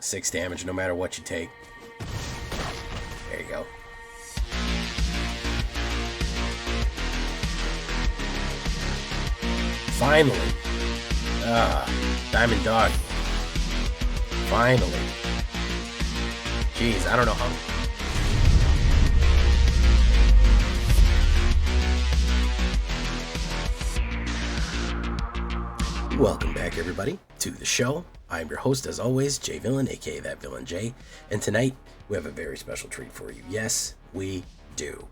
6 damage no matter what you take. There you go. Finally. Diamond Dog. Finally. Jeez, I don't know how. Welcome back, everybody, to the show. I'm your host, as always, Jay Villain, aka That Villain J. And tonight, we have a very special treat for you. Yes, we do.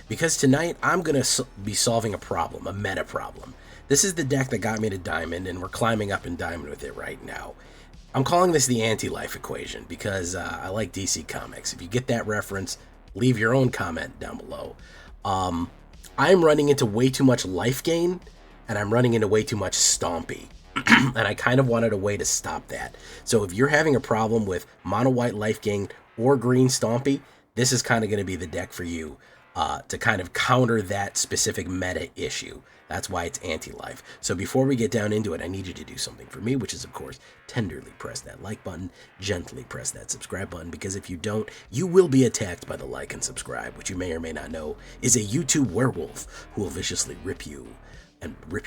Because tonight, I'm going to be solving a problem, a meta problem. This is the deck that got me to Diamond, and we're climbing up in Diamond with it right now. I'm calling this the anti-life equation because I like DC Comics. If you get that reference, leave your own comment down below. I'm running into way too much life gain, and I'm running into way too much stompy. And I kind of wanted a way to stop that. So if you're having a problem with mono white life gain or green stompy, this is kind of going to be the deck for you to kind of counter that specific meta issue. That's why it's anti-life. So before we get down into it, I need you to do something for me, which is, of course, tenderly press that like button, gently press that subscribe button, because if you don't, you will be attacked by the like and subscribe, which you may or may not know is a YouTube werewolf who will viciously rip you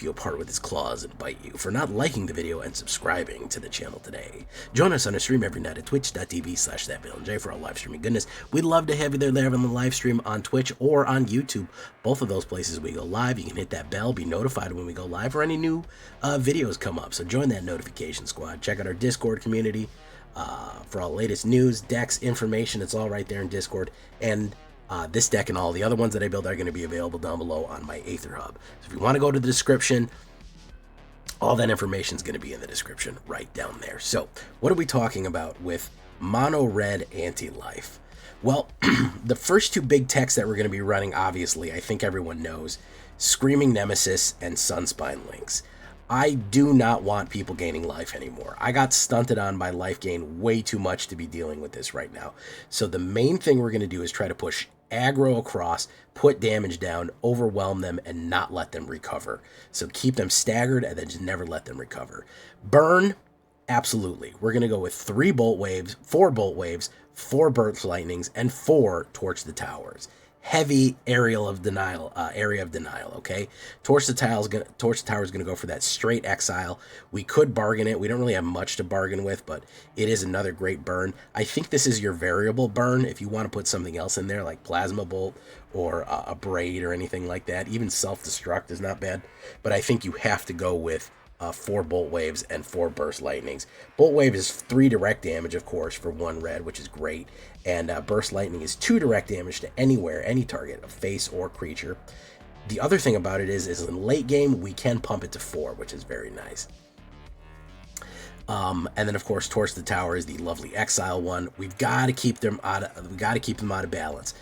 apart with his claws and bite you for not liking the video and subscribing to the channel today. Join us on a stream every night at twitch.tv/thatvillanj for all live streaming goodness. We'd love to have you there on the live stream on Twitch or on YouTube. Both of those places we go live. You can hit that bell, be notified when we go live or any new videos come up. So join that notification squad. Check out our Discord community for all the latest news, decks, information. It's all right there in Discord. And this deck and all the other ones that I build are going to be available down below on my AetherHub. So if you want to go to the description, all that information is going to be in the description right down there. So what are we talking about with mono red anti-life? Well, the first two big techs that we're going to be running, obviously, I think everyone knows, Screaming Nemesis and Sunspine Lynx. I do not want people gaining life anymore. I got stunted on by life gain way too much to be dealing with this right now. So the main thing we're going to do is try to push aggro across, put damage down, overwhelm them, and not let them recover. So keep them staggered and then just never let them recover. Burn, absolutely. We're going to go with 4 bolt waves, 4 burst lightnings, and 4 torch the towers. Heavy area of denial, okay? Torch the Tower is going to go for that straight exile. We could bargain it. We don't really have much to bargain with, but it is another great burn. I think this is your variable burn if you want to put something else in there, like Plasma Bolt or a Braid or anything like that. Even Self-Destruct is not bad, but I think you have to go with 4 bolt waves and 4 burst lightnings. Bolt wave is 3 direct damage, of course, for 1 red, which is great. And burst lightning is 2 direct damage to anywhere, any target, a face or creature. The other thing about it is in late game, we can pump it to 4, which is very nice. And then, of course, Torch the Tower is the lovely exile one. We've got to keep them out of balance.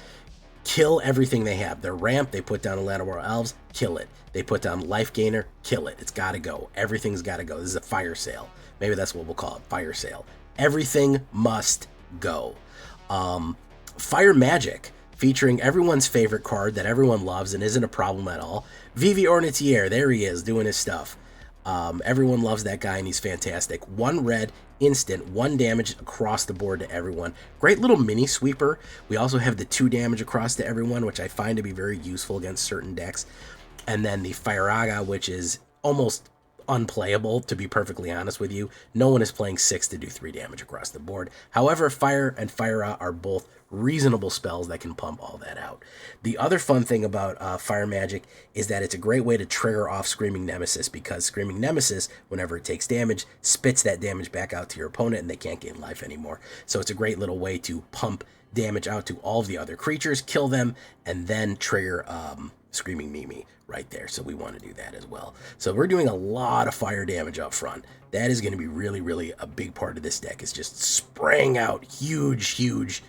Kill everything they have. Their ramp, they put down a Land of War Elves, kill it. They put down Life Gainer, kill it. It's got to go. Everything's got to go. This is a fire sale. Maybe that's what we'll call it, fire sale. Everything must go. Fire Magic, featuring everyone's favorite card that everyone loves and isn't a problem at all. Vivi Ornitier, there he is, doing his stuff. Everyone loves that guy, and he's fantastic. 1 red, instant, 1 damage across the board to everyone. Great little mini sweeper. We also have the 2 damage across to everyone, which I find to be very useful against certain decks. And then the Fire-Aga, which is almost unplayable, to be perfectly honest with you. No one is playing 6 to do 3 damage across the board. However, Fire and Fire-Aga are both reasonable spells that can pump all that out. The other fun thing about Fire Magic is that it's a great way to trigger off Screaming Nemesis, because Screaming Nemesis, whenever it takes damage, spits that damage back out to your opponent and they can't gain life anymore. So it's a great little way to pump damage out to all of the other creatures, kill them, and then trigger Screaming Mimi right there. So we want to do that as well. So we're doing a lot of fire damage up front. That is going to be really, really a big part of this deck, is just spraying out huge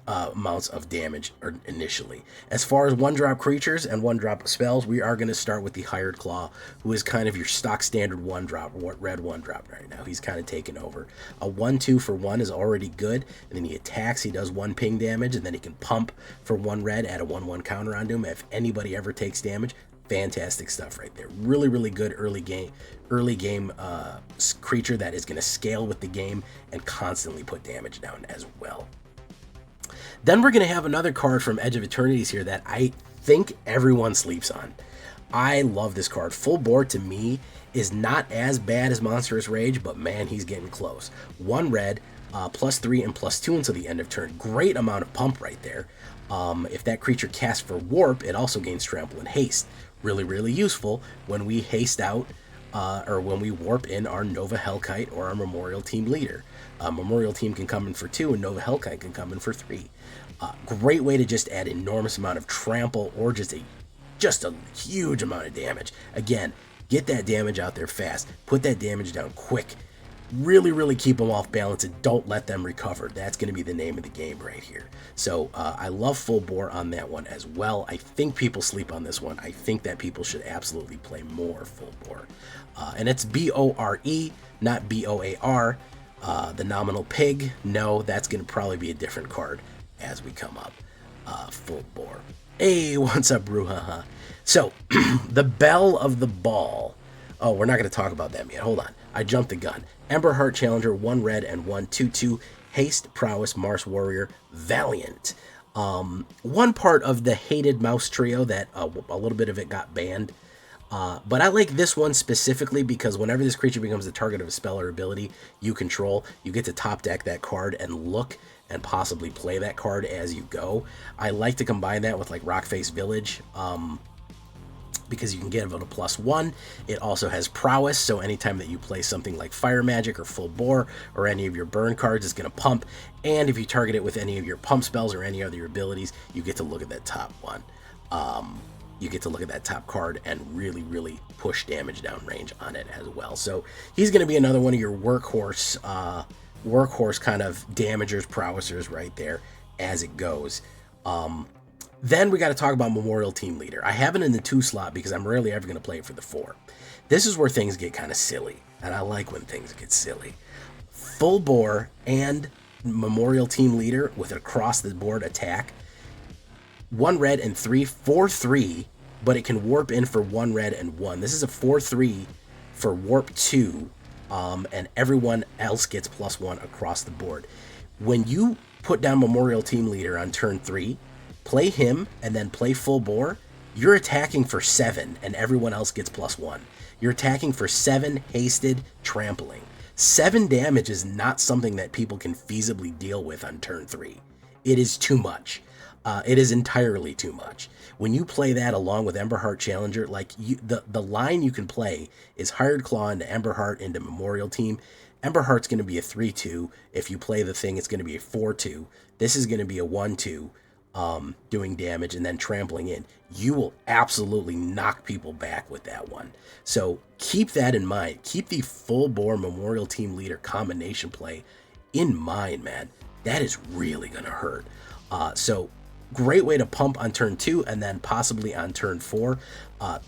amounts of damage initially. As far as 1-drop creatures and 1-drop spells, we are going to start with the Hired Claw, who is kind of your stock standard 1-drop, red 1-drop right now. He's kind of taken over. A 1/2 for 1 is already good, and then he attacks, he does 1 ping damage, and then he can pump for 1 red, add a 1/1 counter onto him. If anybody ever takes damage, fantastic stuff right there. Really, really good early game creature that is going to scale with the game and constantly put damage down as well. Then we're going to have another card from Edge of Eternities here that I think everyone sleeps on. I love this card. Full Bore to me is not as bad as Monstrous Rage, but man, he's getting close. 1 red, +3 and +2 until the end of turn. Great amount of pump right there. If that creature casts for Warp, it also gains Trample and Haste. Really, really useful when we haste out or when we warp in our Nova Hellkite or our Memorial Team leader. Memorial Team can come in for 2 and Nova Hellkite can come in for 3. Great way to just add enormous amount of trample or just a huge amount of damage. Again, get that damage out there fast. Put that damage down quick. Really, really keep them off balance and don't let them recover. That's going to be the name of the game right here. So I love Full Bore on that one as well. I think people sleep on this one. I think that people should absolutely play more Full Bore. And it's B-O-R-E, not B-O-A-R. The Nominal Pig, no, that's going to probably be a different card as we come up. Full Bore. Hey, what's up, Brouhaha? So, the Belle of the Ball. Oh, we're not going to talk about them yet. Hold on. I jumped the gun. Emberheart Challenger, 1 red and 1 2/2. Haste, Prowess, Mars Warrior, Valiant. One part of the hated mouse trio that a little bit of it got banned. But I like this one specifically because whenever this creature becomes the target of a spell or ability you control, you get to top deck that card and look and possibly play that card as you go. I like to combine that with like Rockface Village, because you can get it a +1. It also has Prowess, so anytime that you play something like Fire Magic or Full Bore or any of your burn cards, it's going to pump. And if you target it with any of your pump spells or any other abilities, you get to look at that top one. You get to look at that top card and really, really push damage down range on it as well. So he's going to be another one of your workhorse kind of damagers, prowessers right there as it goes. Then we got to talk about Memorial Team Leader. I have it in the 2 slot because I'm rarely ever going to play it for the 4. This is where things get kind of silly, and I like when things get silly. Full Bore and Memorial Team Leader with an across-the-board attack. 1 red and 3, 4/3, but it can warp in for 1 red and 1. This is a 4/3 for warp 2, and everyone else gets +1 across the board. When you put down Memorial Team Leader on turn 3, play him and then play Full Bore, you're attacking for 7 and everyone else gets +1. You're attacking for 7 hasted trampling. 7 damage is not something that people can feasibly deal with on turn 3. It is too much. It is entirely too much. When you play that along with Emberheart Challenger, like the line you can play is Hired Claw into Emberheart into Memorial Team. Emberheart's going to be a 3/2. If you play the thing, it's going to be a 4/2. This is going to be a 1/2. Doing damage and then trampling in. You will absolutely knock people back with that one. So keep that in mind. Keep the Full Bore Memorial Team Leader combination play in mind, man. That is really going to hurt. So great way to pump on turn 2 and then possibly on turn 4.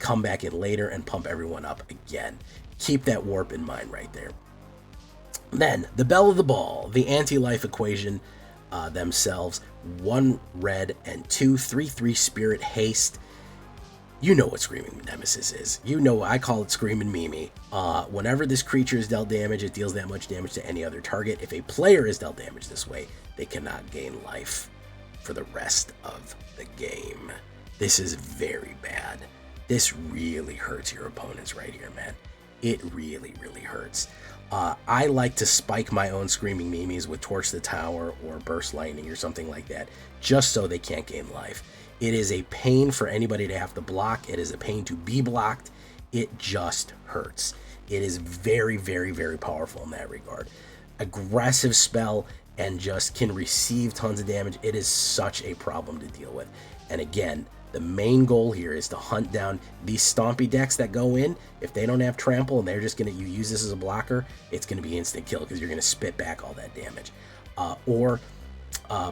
Come back in later and pump everyone up again. Keep that warp in mind right there. Then the Belle of the Ball, the anti-life equation themselves. 1 red and 2 3/3 Spirit Haste. You know what Screaming Nemesis is. You know, I call it Screaming Mimi. Whenever this creature is dealt damage, it deals that much damage to any other target. If a player is dealt damage this way, they cannot gain life for the rest of the game. This is very bad. This really hurts your opponents right here, man. It really, really hurts. I like to spike my own Screaming Mimes with Torch the Tower or Burst Lightning or something like that, just so they can't gain life. It is a pain for anybody to have to block. It is a pain to be blocked. It just hurts. It is very, very, very powerful in that regard. Aggressive spell and just can receive tons of damage. It is such a problem to deal with. And again, the main goal here is to hunt down these stompy decks that go in. If they don't have trample and they're just going to, you use this as a blocker, it's going to be instant kill because you're going to spit back all that damage. Or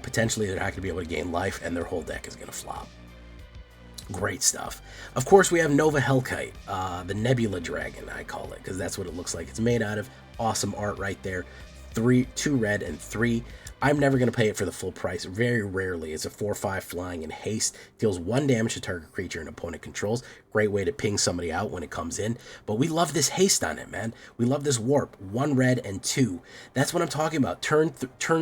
potentially they're not going to be able to gain life and their whole deck is going to flop. Great stuff. Of course, we have Nova Hellkite, the Nebula Dragon, I call it, because that's what it looks like. It's made out of. Awesome art right there. 2 red, and 3. I'm never going to pay it for the full price. Very rarely. It's a 4/5 flying and haste. Deals 1 damage to target creature an opponent controls. Great way to ping somebody out when it comes in. But we love this haste on it, man. We love this warp. 1 red and 2. That's what I'm talking about. Turn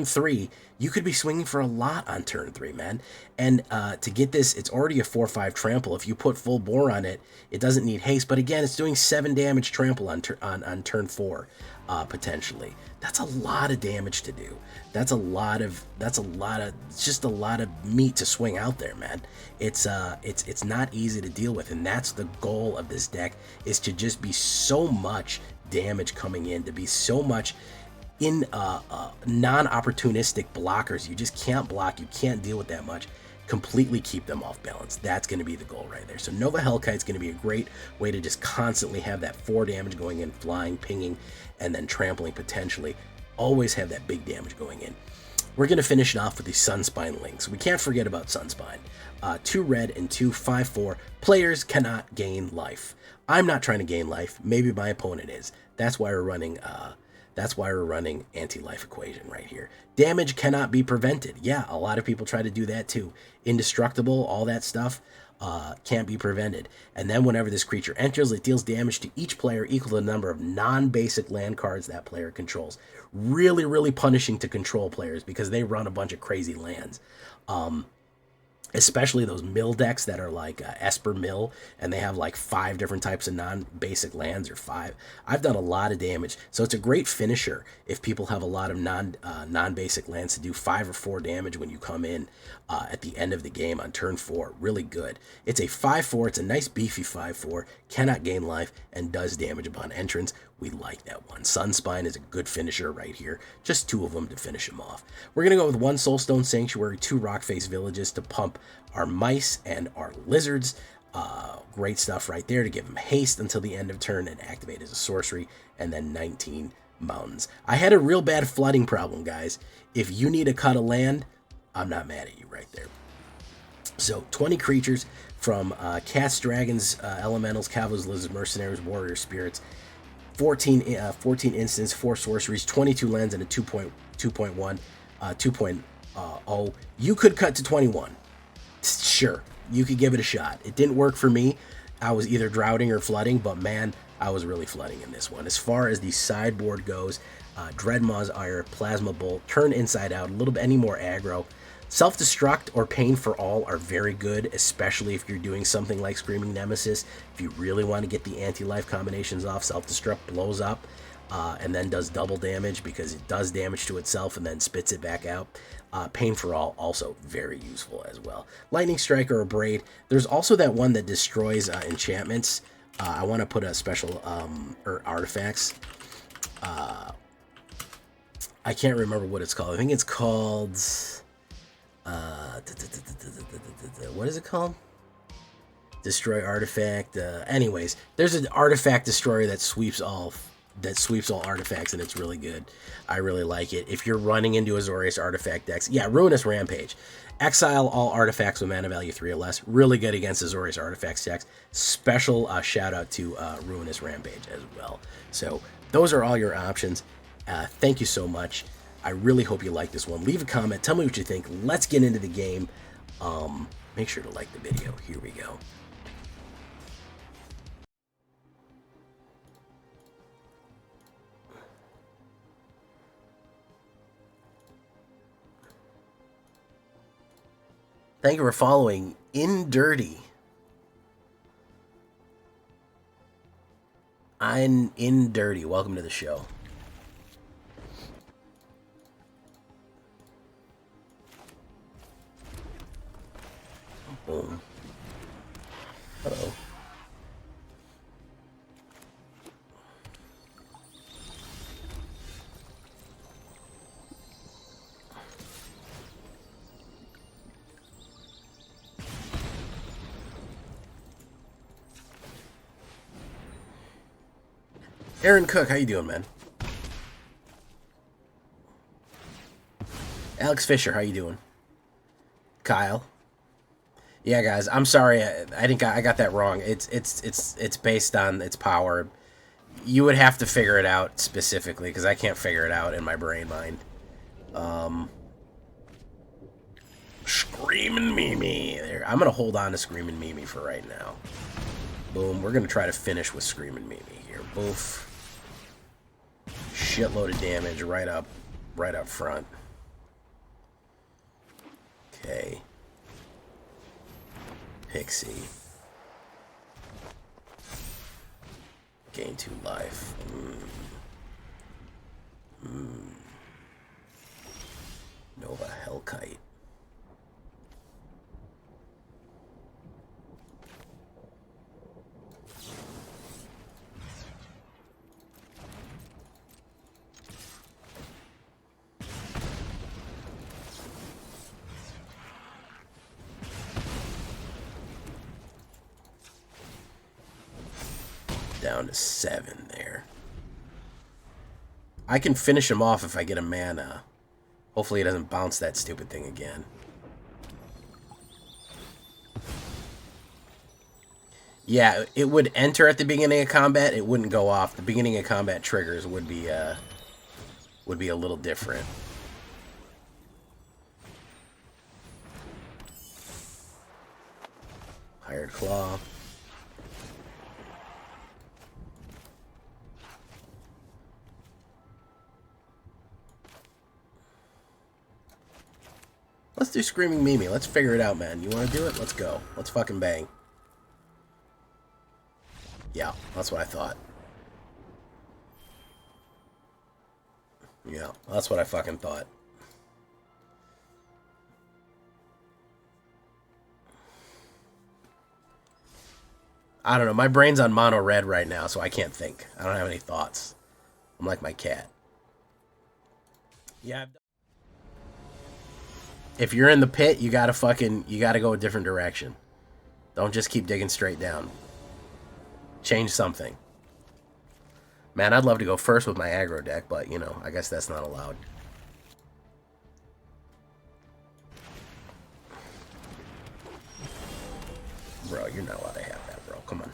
3, you could be swinging for a lot on turn 3, man. And to get this, it's already a 4/5 trample. If you put full bore on it, it doesn't need haste. But again, it's doing 7 damage trample on turn 4. Potentially. That's a lot of damage to do. That's just a lot of meat to swing out there, man. It's not easy to deal with, and that's the goal of this deck, is to just be so much damage coming in, to be so much in non-opportunistic blockers. You just can't block, you can't deal with that much. Completely keep them off balance. That's going to be the goal right there. So Nova Hellkite's going to be a great way to just constantly have that 4 damage going in, flying, pinging, and then trampling potentially. Always have that big damage going in. We're going to finish it off with the Sunspine Links. We can't forget about Sunspine. 2 red and 2 5/4. Players cannot gain life. I'm not trying to gain life. Maybe my opponent is. That's why we're running anti-life equation right here. Damage cannot be prevented. Yeah, a lot of people try to do that too. Indestructible, all that stuff can't be prevented. And then whenever this creature enters, it deals damage to each player equal to the number of non-basic land cards that player controls. Really, really punishing to control players because they run a bunch of crazy lands. Especially those mill decks that are like Esper Mill, and they have like 5 different types of non-basic lands, or 5. I've done a lot of damage, so it's a great finisher if people have a lot of non-basic lands to do 5 or 4 damage when you come in at the end of the game on turn 4. Really good. It's a 5/4. It's a nice beefy 5/4. Cannot gain life and does damage upon entrance. We like that one. Sunspine is a good finisher right here. Just 2 of them to finish them off. We're going to go with 1 Soulstone Sanctuary, 2 Rockface Villages to pump our mice and our lizards. Great stuff right there to give them haste until the end of turn and activate as a sorcery. And then 19 mountains. I had a real bad flooding problem, guys. If you need to cut a land, I'm not mad at you right there. So 20 creatures from cats, dragons, elementals, cavalries, lizards, mercenaries, warriors, spirits. 14 instants, 4 sorceries, 22 lands, and a 2.1, 2.0. You could cut to 21. Sure, you could give it a shot. It didn't work for me. I was either droughting or flooding, but man, I was really flooding in this one. As far as the sideboard goes, Dreadmaw's Ire, Plasma Bolt, turn inside out, a little bit any more aggro. Self-destruct or Pain for All are very good, especially if you're doing something like Screaming Nemesis. If you really want to get the anti-life combinations off, Self-destruct blows up and then does double damage because it does damage to itself and then spits it back out. Pain for All, also very useful as well. Lightning Strike or Abrade. There's also that one that destroys enchantments. I want to put a special, or artifacts. I can't remember what it's called. I think it's called... what is it called? Destroy artifact. Anyways, there's an artifact destroyer that sweeps all artifacts, and it's really good. I really like it. If you're running into Azorius artifact decks, yeah, Ruinous Rampage. Exile all artifacts with mana value 3 or less. Really good against Azorius artifacts decks. Special shout out to Ruinous Rampage as well. So those are all your options. Thank you so much. I really hope you like this one. Leave a comment. Tell me what you think. Let's get into the game. Make sure to like the video. Here we go. Thank you for following In Dirty. I'm In Dirty. Welcome to the show. Boom. Uh-oh. Aaron Cook, how you doing, man? Alex Fisher, how you doing? Kyle. Yeah, guys, I'm sorry. I think I got that wrong. It's based on its power. You would have to figure it out specifically, because I can't figure it out in my brain mind. Screaming Mimi. There. I'm going to hold on to Screaming Mimi for right now. Boom. We're going to try to finish with Screaming Mimi here. Boof. Shitload of damage right up front. Okay. Pixie. Gain 2 life. Nova Hellkite. Down to 7 there. I can finish him off if I get a mana. Hopefully he doesn't bounce that stupid thing again. Yeah, it would enter at the beginning of combat. It wouldn't go off. The beginning of combat triggers would be a little different. Hired Claw. Let's do Screaming Mimi. Let's figure it out, man. You want to do it? Let's go. Let's fucking bang. Yeah, that's what I thought. Yeah, that's what I fucking thought. I don't know. My brain's on mono red right now, so I can't think. I don't have any thoughts. I'm like my cat. Yeah. If you're in the pit, you gotta go a different direction. Don't just keep digging straight down. Change something. Man, I'd love to go first with my aggro deck, but, you know, I guess that's not allowed. Bro, you're not allowed to have that, bro. Come on.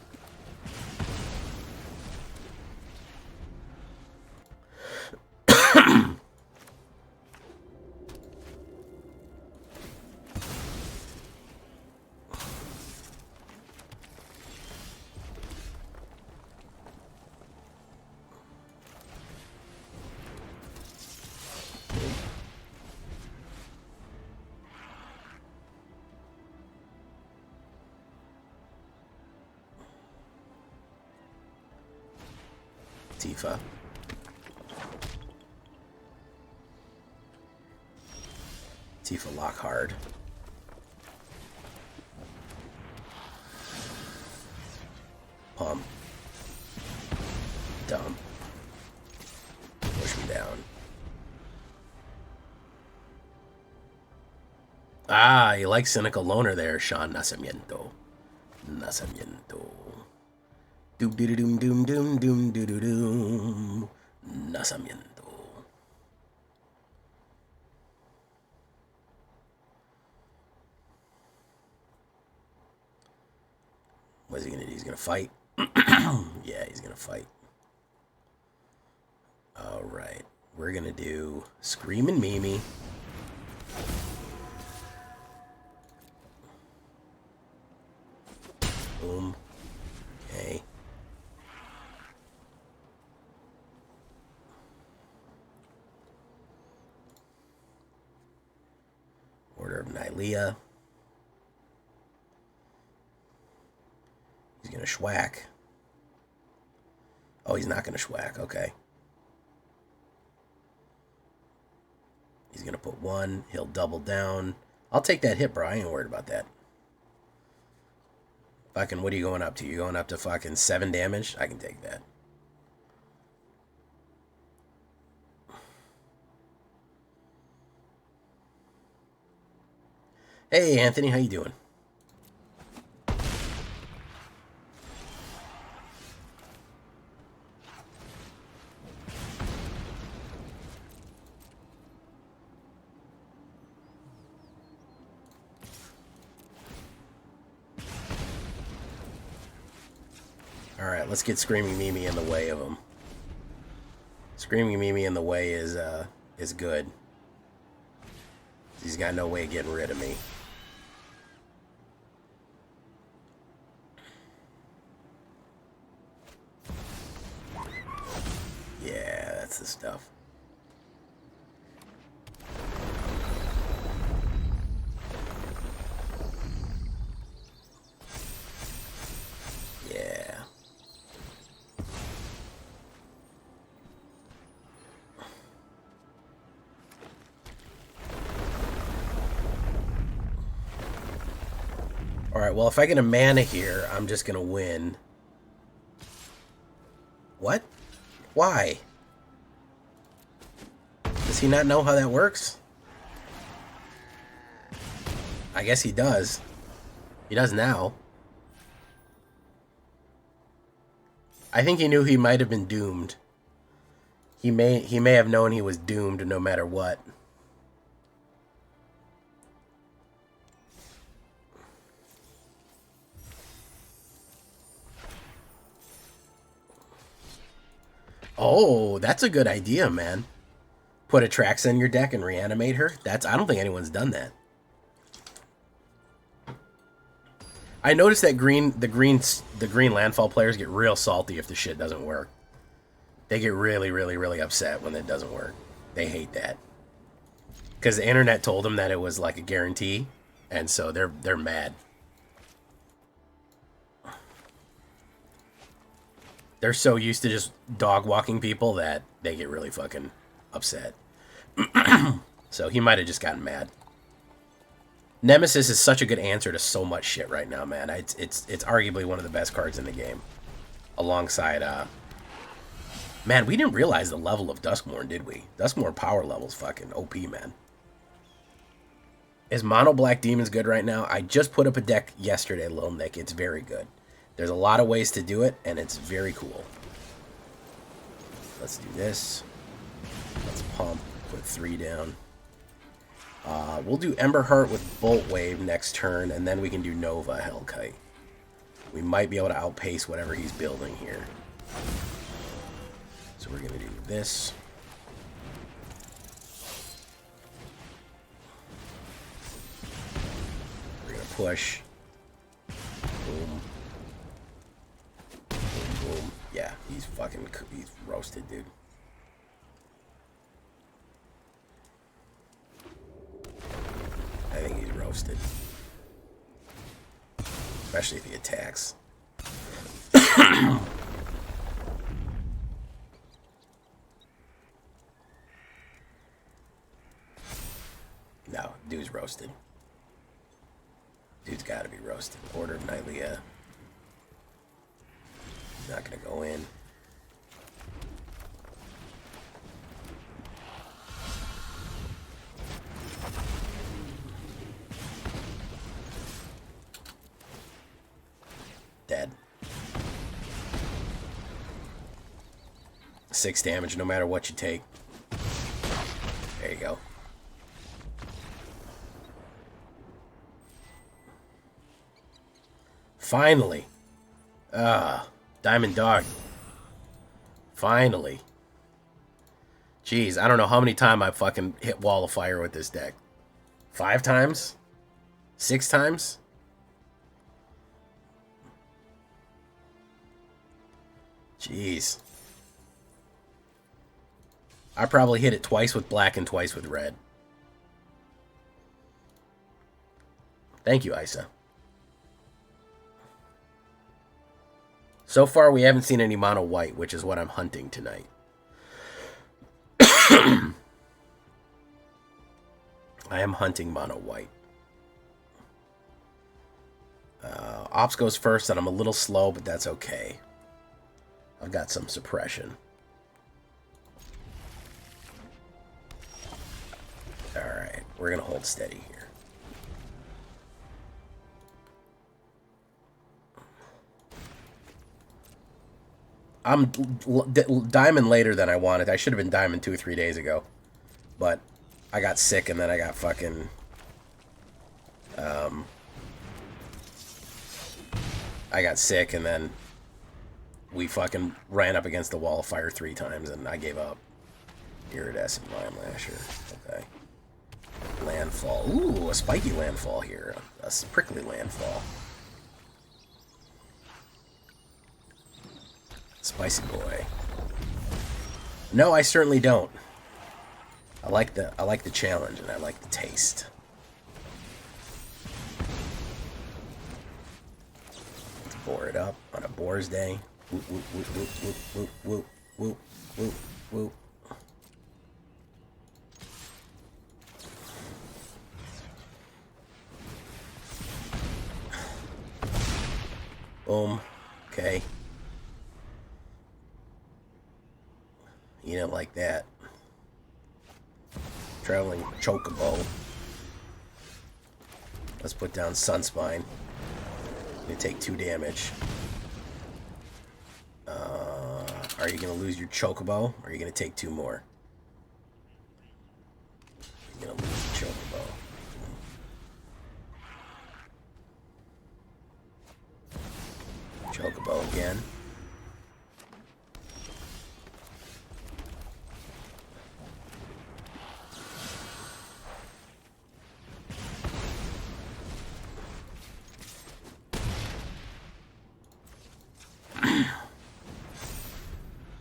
Tifa. Tifa lock hard. Pump. Dump. Push me down. Ah, you like Cynical Loner there, Sean Nacimiento. Nacimiento. Doom doom doom doom doom doom doom doom. Nacimiento. What is he gonna do? He's gonna fight. Yeah, he's gonna fight. All right, we're gonna do Screamin' Mimi. Boom. Okay. Order of Nylea. He's gonna schwack. Oh, he's not gonna schwack. Okay. He's gonna put 1. He'll double down. I'll take that hit, bro. I ain't worried about that. Fucking, what are you going up to? You going up to fucking 7 damage? I can take that. Hey, Anthony, how you doing? Alright, let's get Screaming Mimi in the way of him. Screaming Mimi in the way is good. He's got no way of getting rid of me. Yeah, that's the stuff. Yeah. Alright, well, if I get a mana here, I'm just gonna win. What? Why? Does he not know how that works? I guess he does. He does now. I think he knew he might have been doomed. He may have known he was doomed no matter what. Oh, that's a good idea, man. Put a Trax in your deck and reanimate her. I don't think anyone's done that. I noticed that the green landfall players get real salty if the shit doesn't work. They get really, really, really upset when it doesn't work. They hate that. Because the internet told them that it was like a guarantee, and so they're mad. They're so used to just dog walking people that they get really fucking upset. So he might have just gotten mad. Nemesis is such a good answer to so much shit right now, man. It's arguably one of the best cards in the game. Alongside, man, we didn't realize the level of Duskmourn, did we? Duskmourn power level's fucking OP, man. Is Mono Black Demons good right now? I just put up a deck yesterday, Lil Nick. It's very good. There's a lot of ways to do it, and it's very cool. Let's do this. Let's pump. Put 3 down. We'll do Emberheart with Bolt Wave next turn, and then we can do Nova Hellkite. We might be able to outpace whatever he's building here. So we're going to do this. We're going to push. Boom. Boom, boom. Yeah, he's roasted, dude. I think he's roasted. Especially if he attacks. No, dude's roasted. Dude's gotta be roasted. Order of Nylea. Not gonna go in. Dead. 6 damage no matter what you take. There you go. Finally. Diamond Dog. Finally. Jeez, I don't know how many times I've fucking hit Wall of Fire with this deck. 5 times? 6 times? Jeez. I probably hit it twice with black and twice with red. Thank you, Isa. So far, we haven't seen any mono white, which is what I'm hunting tonight. I am hunting mono white. Ops goes first, and I'm a little slow, but that's okay. I've got some suppression. Alright, we're going to hold steady here. I'm diamond later than I wanted. I should have been diamond 2 or 3 days ago. But I got sick and then I got fucking... I got sick and then we fucking ran up against the wall of fire 3 times, and I gave up. Iridescent Vine Lasher. Okay. Landfall. Ooh, a spiky landfall here. A prickly landfall. Spicy boy. No, I certainly don't. I like the challenge, and I like the taste. Let's bore it up on a Boar's Day. Whoop, whoop, whoop, whoop, whoop, whoop, whoop, whoop, whoop. Boom. Okay. You know, like that. Traveling Chocobo. Let's put down Sunspine. You take 2 damage. Are you going to lose your Chocobo? Or are you going to take 2 more? You're going to lose the Chocobo. Chocobo again.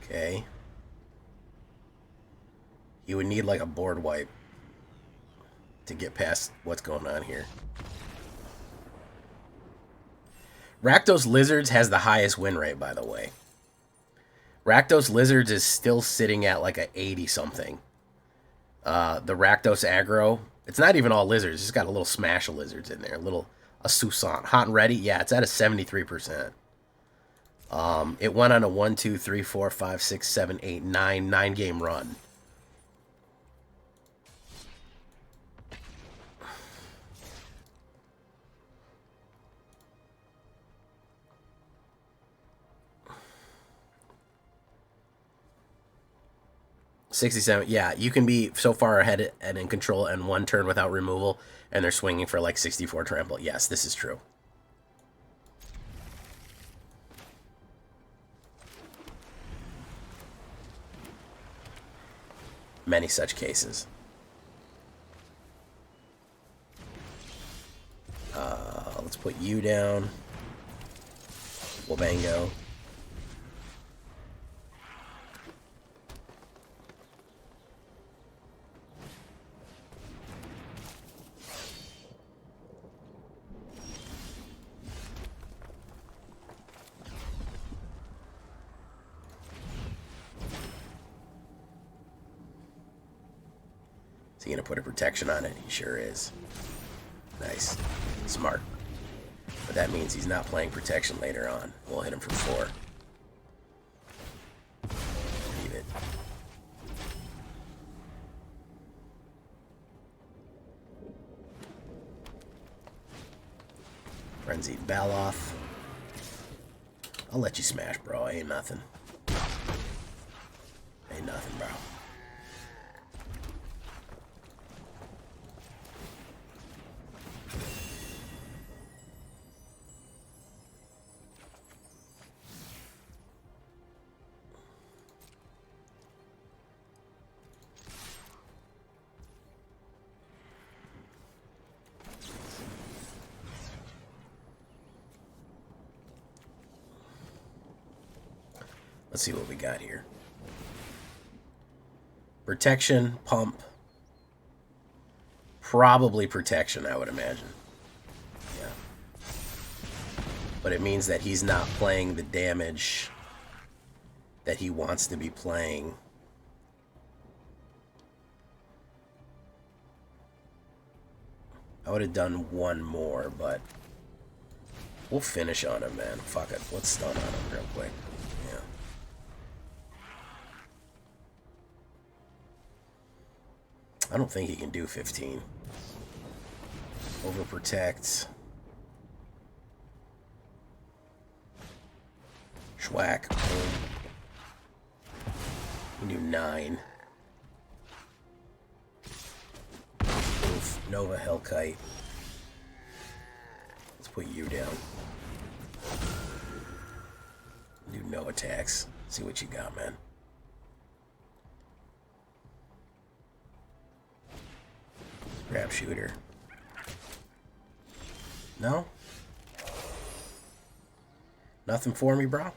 Okay. You would need like a board wipe to get past what's going on here. Rakdos Lizards has the highest win rate, by the way. Rakdos Lizards is still sitting at like a 80-something. The Rakdos Aggro, it's not even all lizards. It's got a little smash of lizards in there. A Susant. Hot and Ready, yeah, it's at a 73%. It went on a 1, 2, 3, 4, 5, 6, 7, 8, 9 game run. $67, yeah, you can be so far ahead and in control and 1 turn without removal, and they're swinging for like 64 trample. Yes, this is true. Many such cases. Let's put you down. Wabango. Is he going to put a protection on it? He sure is. Nice. Smart. But that means he's not playing protection later on. We'll hit him for 4. Leave it. Frenzied Baloth. I'll let you smash, bro. Ain't nothing. Ain't nothing, bro. Let's see what we got here. Protection, pump. Probably protection, I would imagine. Yeah. But it means that he's not playing the damage that he wants to be playing. I would have done 1 more, but we'll finish on him, man. Fuck it. Let's stun on him real quick. Yeah. I don't think he can do 15. Overprotect. Schwack. Boom. We can do 9. Oof. Nova Hellkite. Let's put you down. Do no attacks. See what you got, man. Grab shooter. No? Nothing for me, bro?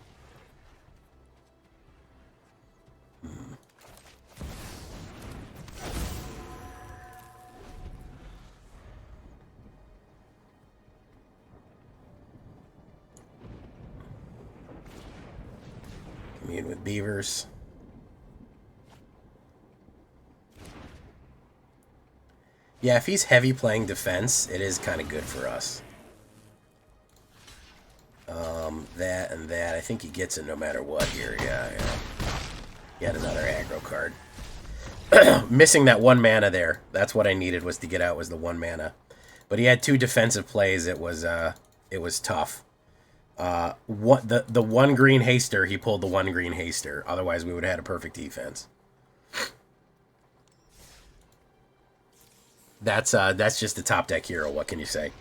Commune with beavers. Yeah, if he's heavy playing defense, it is kind of good for us. That and that. I think he gets it no matter what here. Yeah. Yet another aggro card. Missing that 1 mana there. That's what I needed, was to get out, was the 1 mana. But he had 2 defensive plays. It was tough. The 1 green haster, he pulled the 1 green haster. Otherwise, we would have had a perfect defense. That's just a top deck hero. What can you say?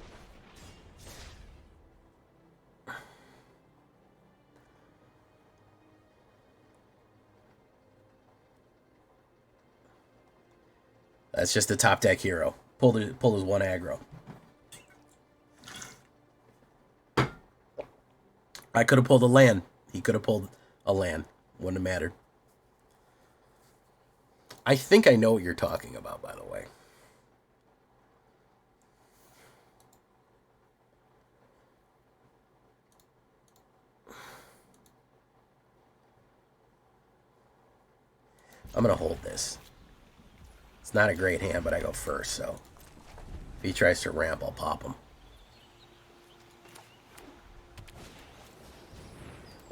That's just a top deck hero. Pulled his 1 aggro. I could have pulled a land. He could have pulled a land. Wouldn't have mattered. I think I know what you're talking about, by the way. I'm going to hold this. It's not a great hand, but I go first, so if he tries to ramp, I'll pop him.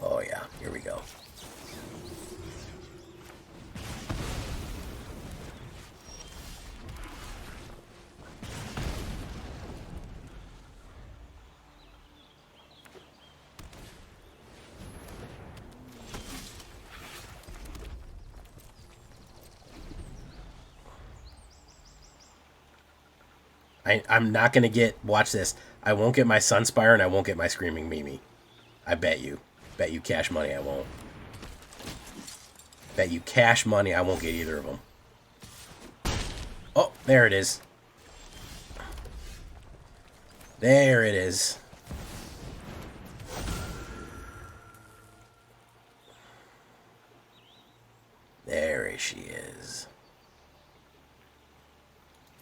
Oh, yeah. Here we go. I'm not going to get... Watch this. I won't get my Sunspire, and I won't get my Screaming Mimi. I bet you. Bet you cash money I won't. Bet you cash money I won't get either of them. Oh, there it is. There it is. There she is.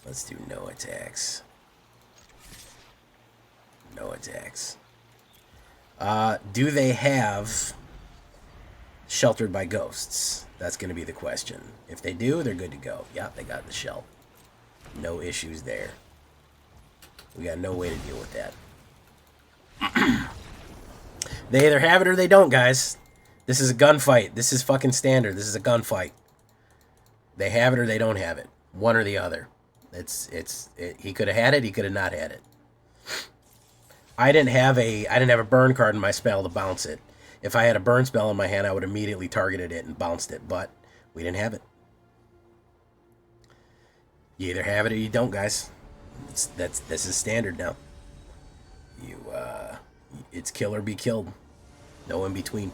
Let's do no attacks. No attacks. Do they have Sheltered by Ghosts? That's going to be the question. If they do, they're good to go. Yep, they got the shell. No issues there. We got no way to deal with that. They either have it or they don't, guys. This is a gunfight. This is fucking standard. This is a gunfight. They have it or they don't have it. One or the other. He could have had it. He could have not had it. I didn't have a burn card in my spell to bounce it. If I had a burn spell in my hand, I would immediately targeted it and bounced it. But we didn't have it. You either have it or you don't, guys. This is standard now. It's kill or be killed. No in between.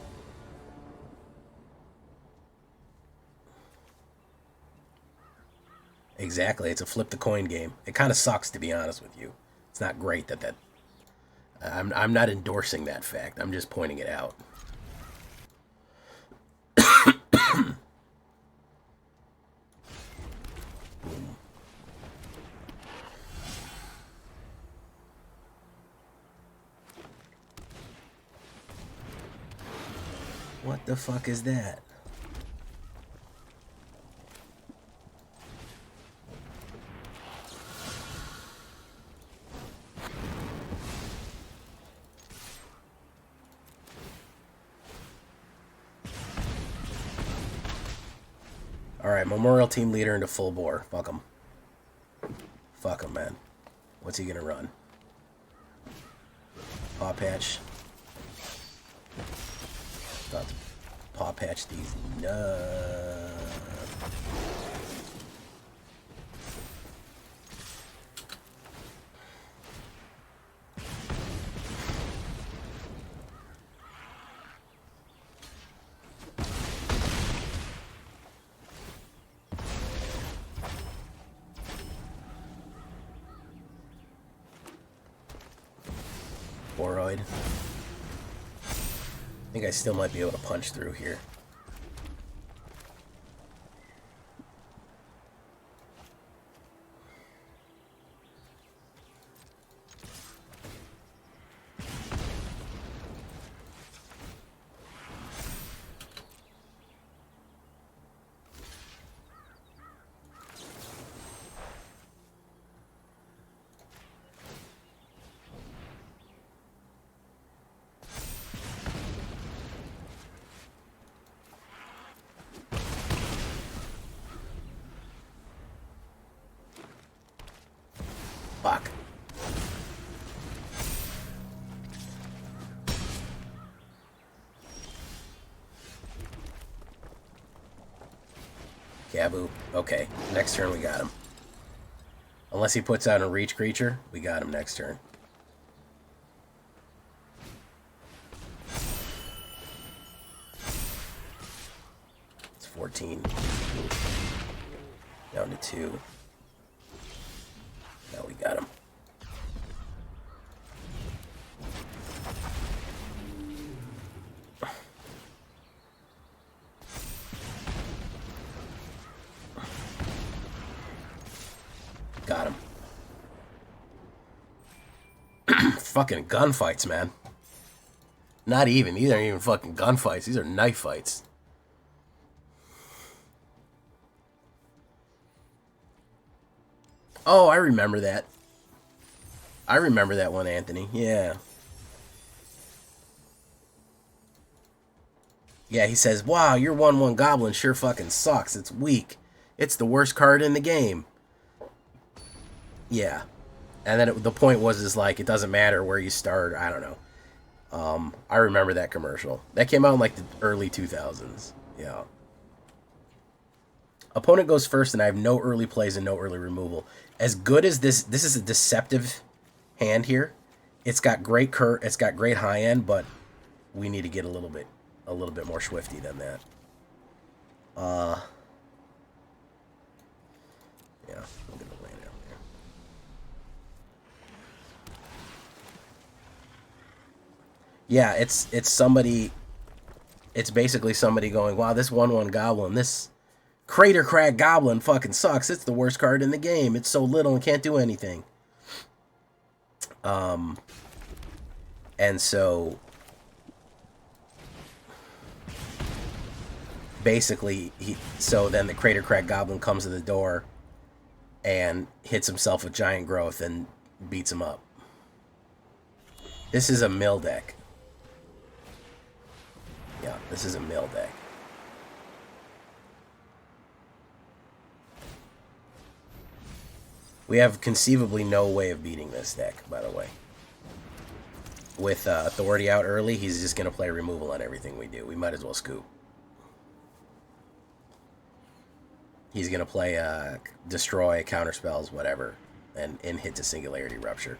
Exactly. It's a flip the coin game. It kind of sucks, to be honest with you. It's not great that I'm not endorsing that fact. I'm just pointing it out. What the fuck is that? Alright, Memorial Team Leader into full bore. Fuck him. Fuck him, man. What's he gonna run? Paw Patch. About to Paw Patch these. No. Sporoid. I think I still might be able to punch through here. Fuck. Gabu. Okay, next turn we got him. Unless he puts out a reach creature, we got him next turn. It's 14. Down to 2. Now we got him. Got him. Fucking gunfights, man. Not even. These aren't even fucking gunfights. These are knife fights. Oh, I remember that. I remember that one, Anthony. Yeah. Yeah, he says, wow, your 1/1 goblin sure fucking sucks. It's weak. It's the worst card in the game. Yeah. And then the point was, is like, it doesn't matter where you start. I don't know. I remember that commercial. That came out in like the early 2000s. Yeah. Opponent goes first, and I have no early plays and no early removal. As good as this is a deceptive hand here. It's got great it's got great high end, but we need to get a little bit more swifty than that. Yeah, I'm gonna land out there. Yeah, it's somebody. It's basically somebody going, wow, this 1/1 goblin, this Crater Crag Goblin fucking sucks. It's the worst card in the game. It's so little and can't do anything. And so basically so then the Crater Crag Goblin comes to the door and hits himself with Giant Growth and beats him up. This is a mill deck. Yeah, this is a mill deck. We have conceivably no way of beating this deck, by the way. With Authority out early, he's just going to play removal on everything we do. We might as well scoop. He's going to play Destroy, Counterspells, whatever, and hit to Singularity Rupture.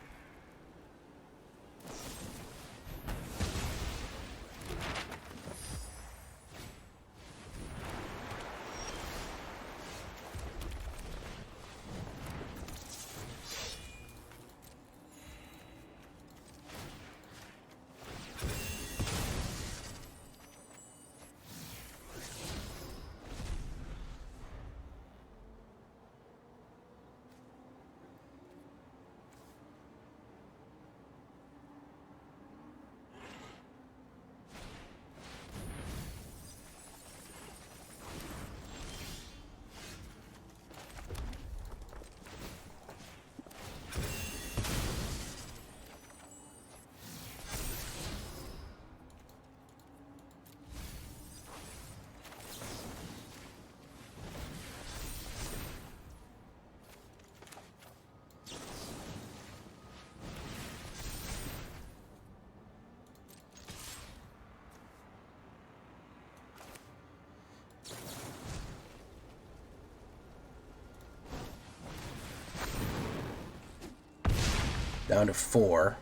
Down to 4.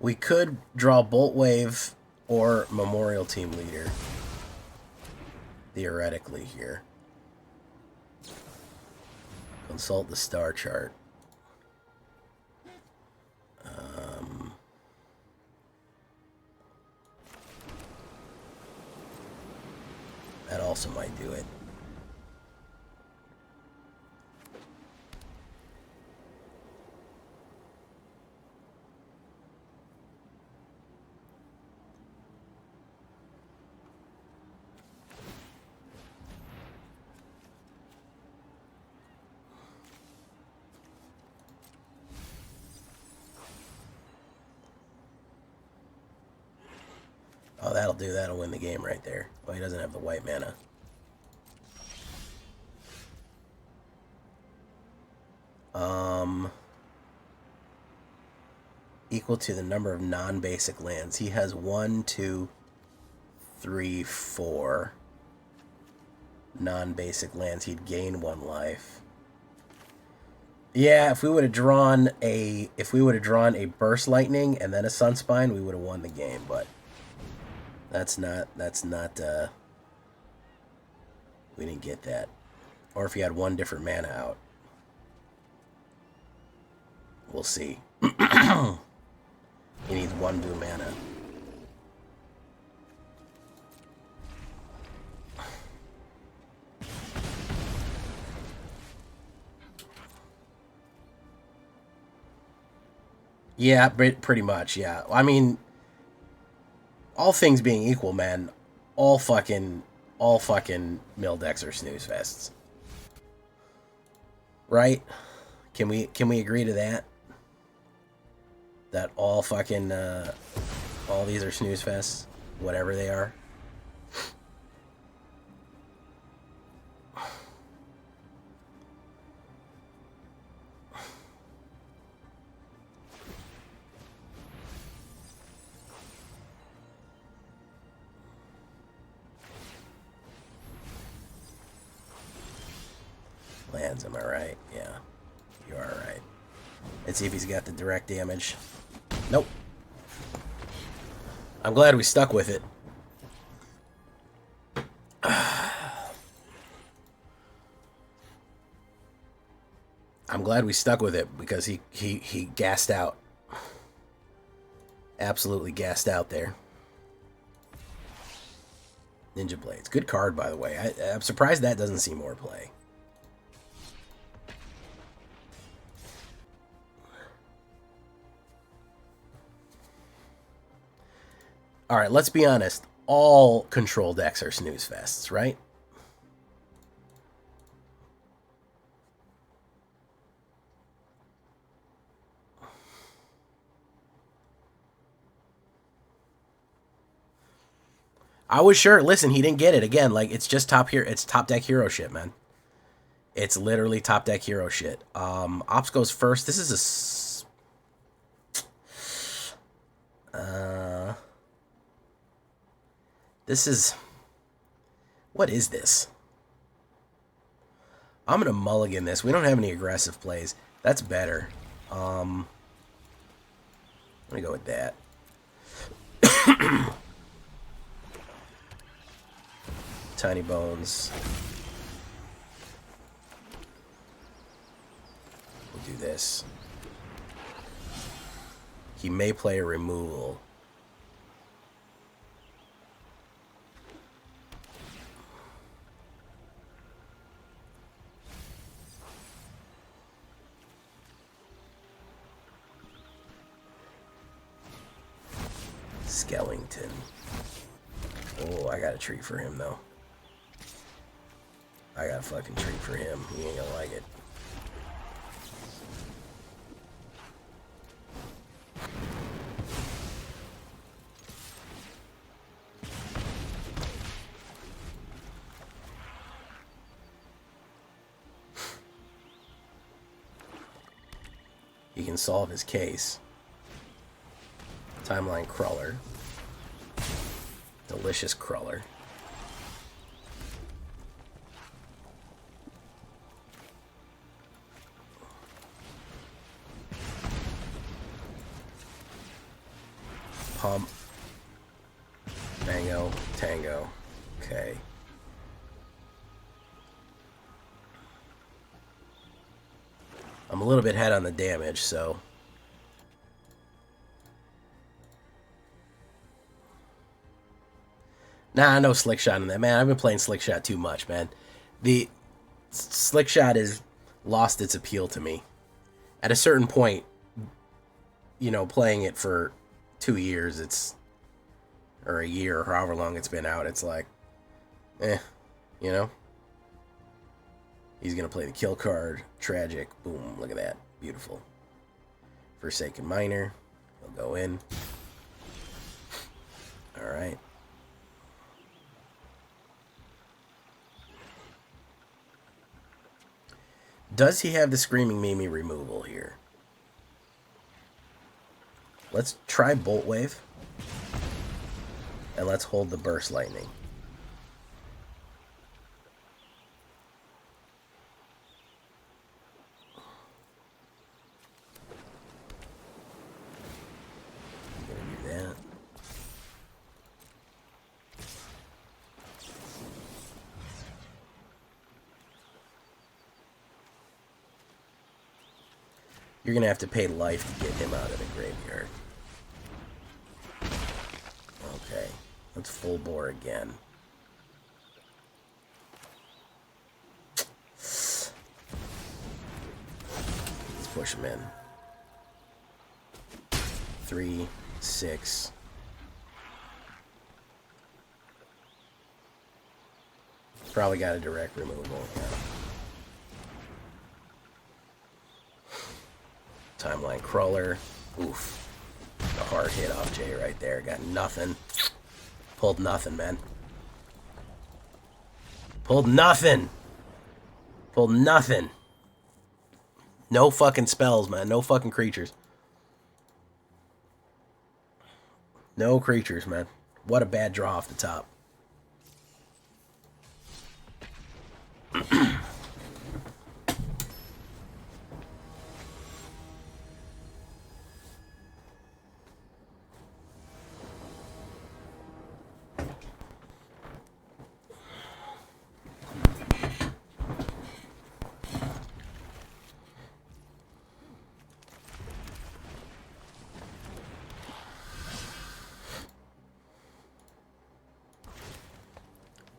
We could draw Bolt Wave or Memorial Team Leader. Theoretically here. Consult the star chart. That also might do it. Oh, that'll do. That'll win the game right there. Oh, he doesn't have the white mana. Equal to the number of non-basic lands. He has 1, 2, 3, 4 non-basic lands. He'd gain 1 life. Yeah, if we would have drawn a burst lightning and then a Sunspine, we would have won the game, but that's not we didn't get that. Or if he had 1 different mana out. We'll see. He needs 1 blue mana. Yeah, pretty much, yeah. I mean, all things being equal, man, all fucking mill decks are snooze fests. Right? Can we agree to that? That all fucking all these are snooze fests, whatever they are. Lands, am I right? Yeah, you are right. Let's see if he's got the direct damage. Nope. I'm glad we stuck with it. I'm glad we stuck with it because he gassed out. Absolutely gassed out there. Ninja Blades. Good card, by the way. I'm surprised that doesn't see more play. All right, let's be honest. All control decks are snooze fests, right? I was sure. Listen, he didn't get it again. Like, it's just top here. It's top deck hero shit, man. It's literally top deck hero shit. Ops goes first. This is a. This is... What is this? I'm going to mulligan this. We don't have any aggressive plays. That's better. Let me go with that. Tiny Bones. We'll do this. He may play a removal. Skellington. Oh, I got a treat for him, though. I got a fucking treat for him. He ain't gonna like it. He can solve his case. Timeline Crawler. Delicious Crawler. pump. Mango, tango. Okay. I'm a little bit ahead on the damage, so... Nah, no slick shot in that, man. I've been playing slick shot too much, man. The slick shot has lost its appeal to me. At a certain point, you know, playing it for 2 years, it's... or a year, or however long it's been out, it's like... you know? He's going to play the kill card. Tragic. Boom. Look at that. Beautiful. Forsaken Miner. He'll go in. Alright. Does he have the Screaming Mimi removal here? Let's try Bolt Wave. And let's hold the Burst Lightning. You're going to have to pay life to get him out of the graveyard. Okay. Let's full bore again. Let's push him in. 3, 6. Probably got a direct removal. Yeah. Timeline Crawler. Oof. A hard hit off Jay right there. Got nothing. Pulled nothing, man. Pulled nothing. Pulled nothing. No fucking spells, man. No fucking creatures. No creatures, man. What a bad draw off the top.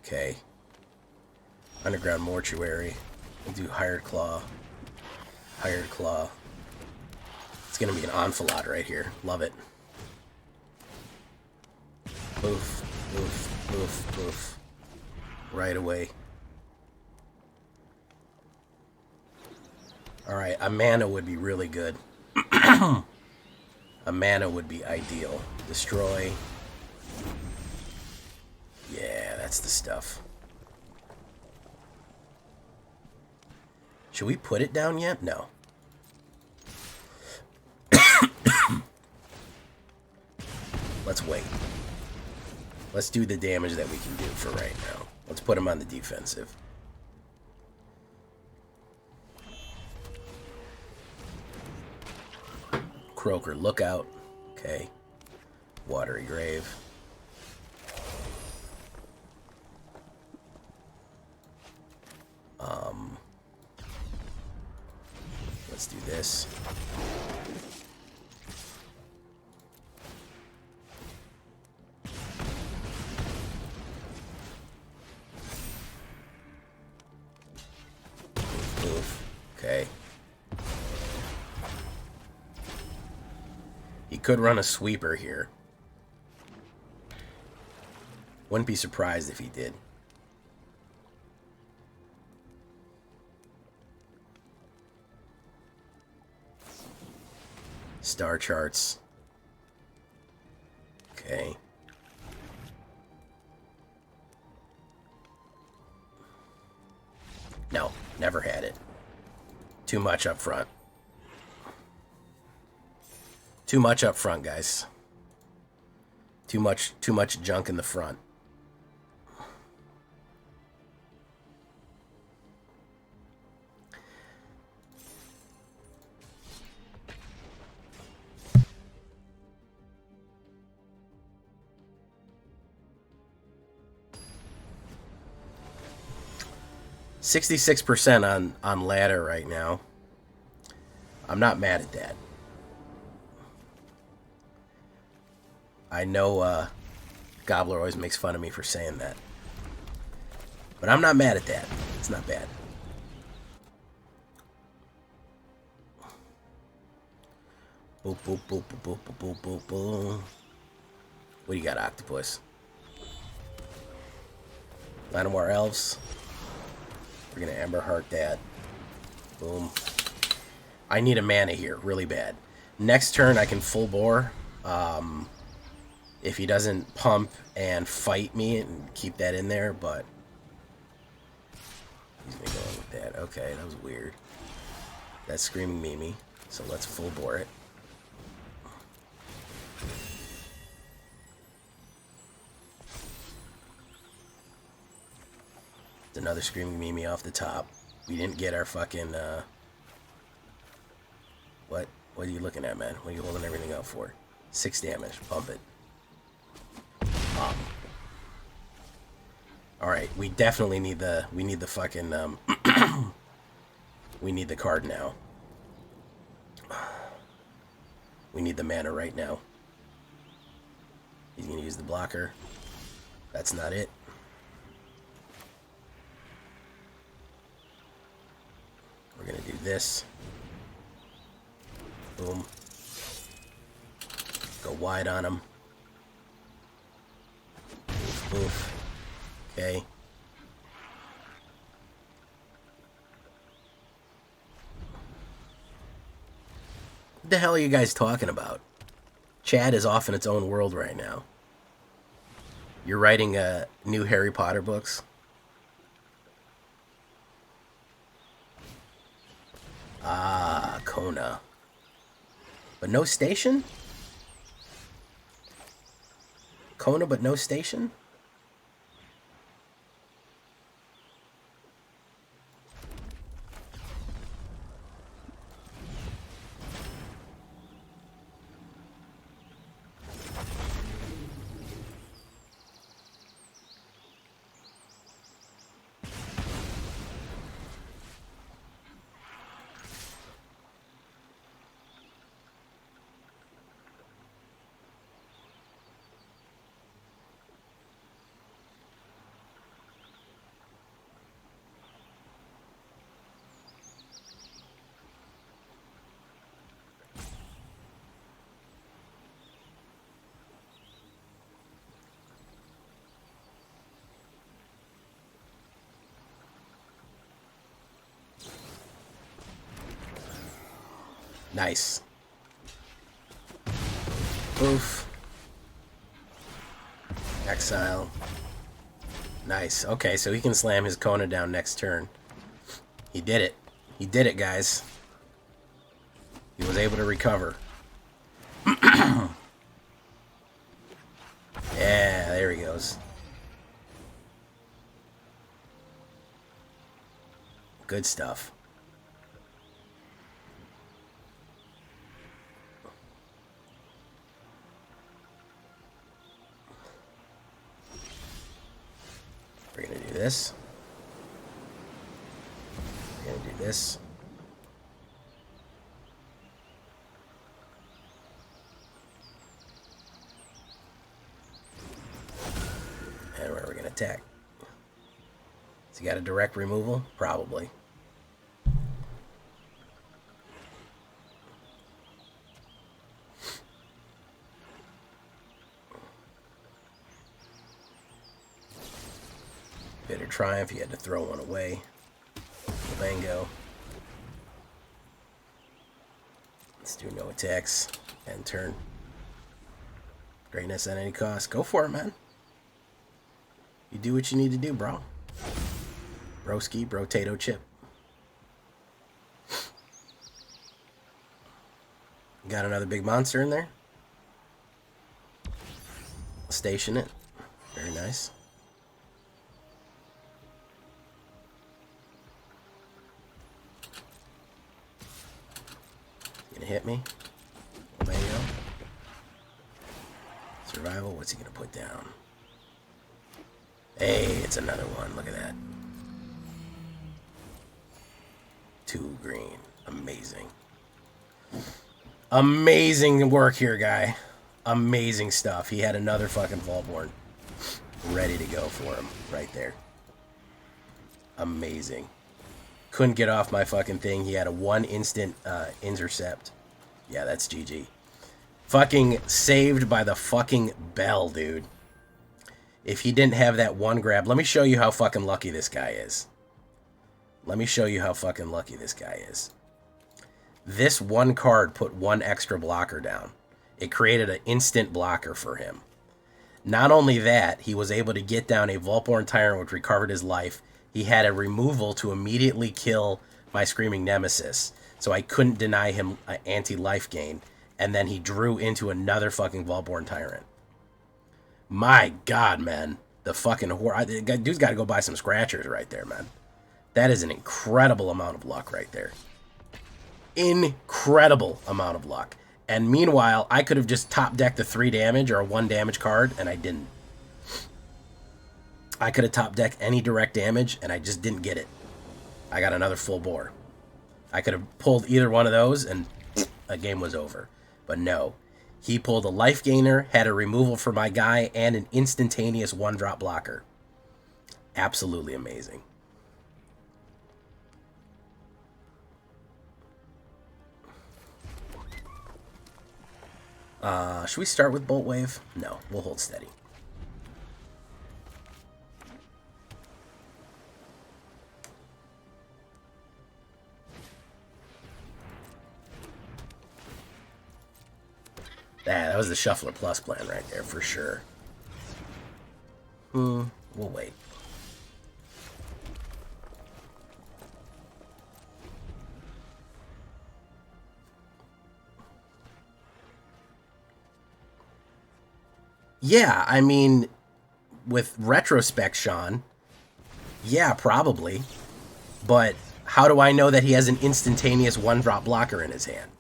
Okay. Underground Mortuary. We'll do Hired Claw. Hired Claw. It's going to be an Enfilade right here. Love it. Boof, boof, boof, boof. Right away. Alright, a mana would be really good. A mana would be ideal. Destroy. Yeah, that's the stuff. Should we put it down yet? No. Let's wait. Let's do the damage that we can do for right now. Let's put him on the defensive. Croaker Lookout. Okay. Watery Grave. Let's do this. Oof. Okay. He could run a sweeper here. Wouldn't be surprised if he did. Star charts. Okay. No, never had it. Too much up front. Too much up front, guys. Too much junk in the front. 66% on ladder right now. I'm not mad at that. I know Gobbler always makes fun of me for saying that. But I'm not mad at that. It's not bad. Boop, boop, boop, boop, boop, boop, boop, boop. What do you got, Octopus? 9 more elves. We're going to Ember Heart that. Boom. I need a mana here, really bad. Next turn, I can full bore. If he doesn't pump and fight me and keep that in there, but he's going to go with that. Okay, that was weird. That's Screaming Mimi, so let's full bore it. It's another Screaming Mimi off the top. We didn't get our fucking, What are you looking at, man? What are you holding everything up for? 6 damage. Pump it. Alright, we definitely need the fucking, we need the card now. We need the mana right now. He's gonna use the blocker. That's not it. We're gonna do this. Boom. Go wide on him. Oof, oof. Okay. What the hell are you guys talking about? Chad is off in its own world right now. You're writing new Harry Potter books? Ah, Kona. But no station? Kona but no station? Nice. Oof. Exile. Nice. Okay, so he can slam his Kona down next turn. He did it. He did it, guys. He was able to recover. Yeah, there he goes. Good stuff. We're going to do this. We're going to do this. And where are we going to attack? Has he got a direct removal? Probably. Bitter Triumph, he had to throw one away. Bango. Let's do no attacks. End turn. Greatness at any cost. Go for it, man. You do what you need to do, bro. Broski, brotato chip. Got another big monster in there. Station it. Very nice. Gonna hit me. Mango. Survival. What's he gonna put down? Hey, it's another one. Look at that. 2 green. Amazing. Amazing work here, guy. Amazing stuff. He had another fucking Vaultborn ready to go for him right there. Amazing. Couldn't get off my fucking thing. He had a 1 instant intercept. Yeah, that's GG. Fucking saved by the fucking bell, dude. If he didn't have that 1 grab, let me show you how fucking lucky this guy is. Let me show you how fucking lucky this guy is. This 1 card put 1 extra blocker down. It created an instant blocker for him. Not only that, he was able to get down a Vaultborn Tyrant, which recovered his life. He had a removal to immediately kill my Screaming Nemesis, so I couldn't deny him an anti-life gain. And then he drew into another fucking Vaultborn Tyrant. My God, man. The fucking dude's got to go buy some scratchers right there, man. That is an incredible amount of luck right there. Incredible amount of luck. And meanwhile, I could have just top decked a 3 damage or a 1 damage card, and I didn't. I could have top decked any direct damage, and I just didn't get it. I got another full bore. I could have pulled either one of those, and a game was over. But no. He pulled a life gainer, had a removal for my guy, and an instantaneous 1-drop blocker. Absolutely amazing. Should we start with Bolt Wave? No, we'll hold steady. That was the Shuffler Plus plan right there, for sure. We'll wait. Yeah, I mean, with retrospect, Sean, yeah, probably. But how do I know that he has an instantaneous 1-drop blocker in his hand?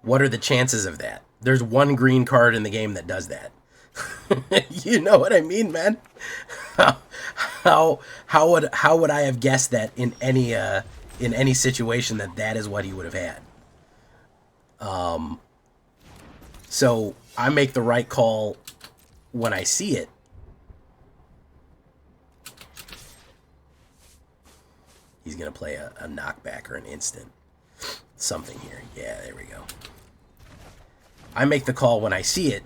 What are the chances of that? There's 1 green card in the game that does that. You know what I mean, man? How would I have guessed that in any situation that is what he would have had? So I make the right call when I see it. He's gonna play a knockback or an instant something here. Yeah, there we go. I make the call when I see it.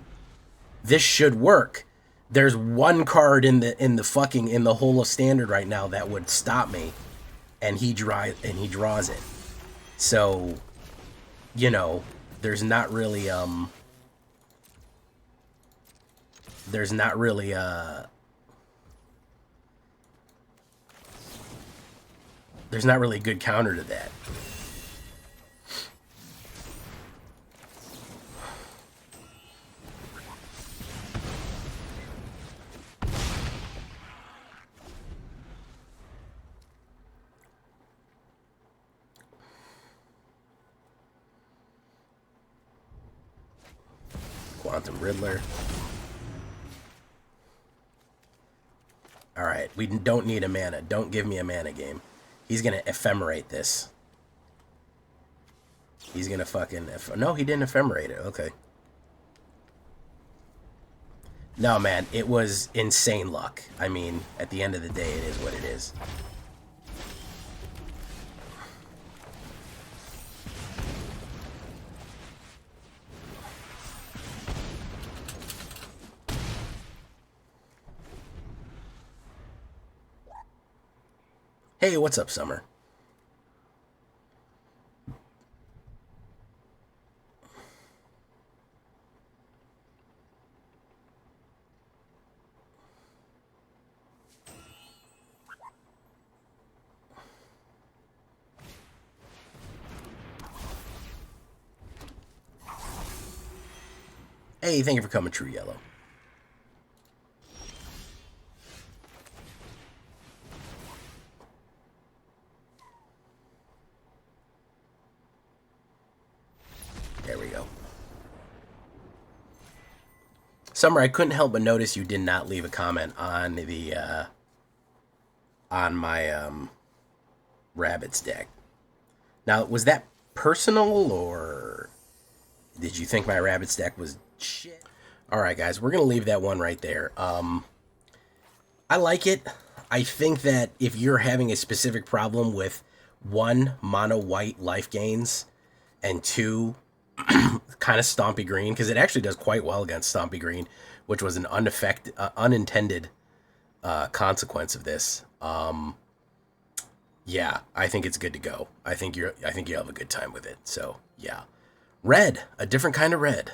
This should work. There's 1 card in the whole of standard right now that would stop me, and he draws it. So, you know, there's not really a good counter to that. Quantum Riddler. Alright, we don't need a mana. Don't give me a mana game. He's gonna ephemerate this. He's gonna fucking... No, he didn't ephemerate it. Okay. No, man, it was insane luck. I mean, at the end of the day, it is what it is. Hey, what's up, Summer? Hey, thank you for coming, True Yellow. There we go. Summer, I couldn't help but notice you did not leave a comment on the on my Rabbids deck. Now, was that personal, or did you think my rabbit's deck was shit? All right, guys, we're gonna leave that one right there. I like it. I think that if you're having a specific problem with one, mono white life gains, and two, kind of stompy green, because it actually does quite well against stompy green, which was an unintended consequence of this. Yeah, I think it's good to go. I think you have a good time with it. So yeah, red, a different kind of red.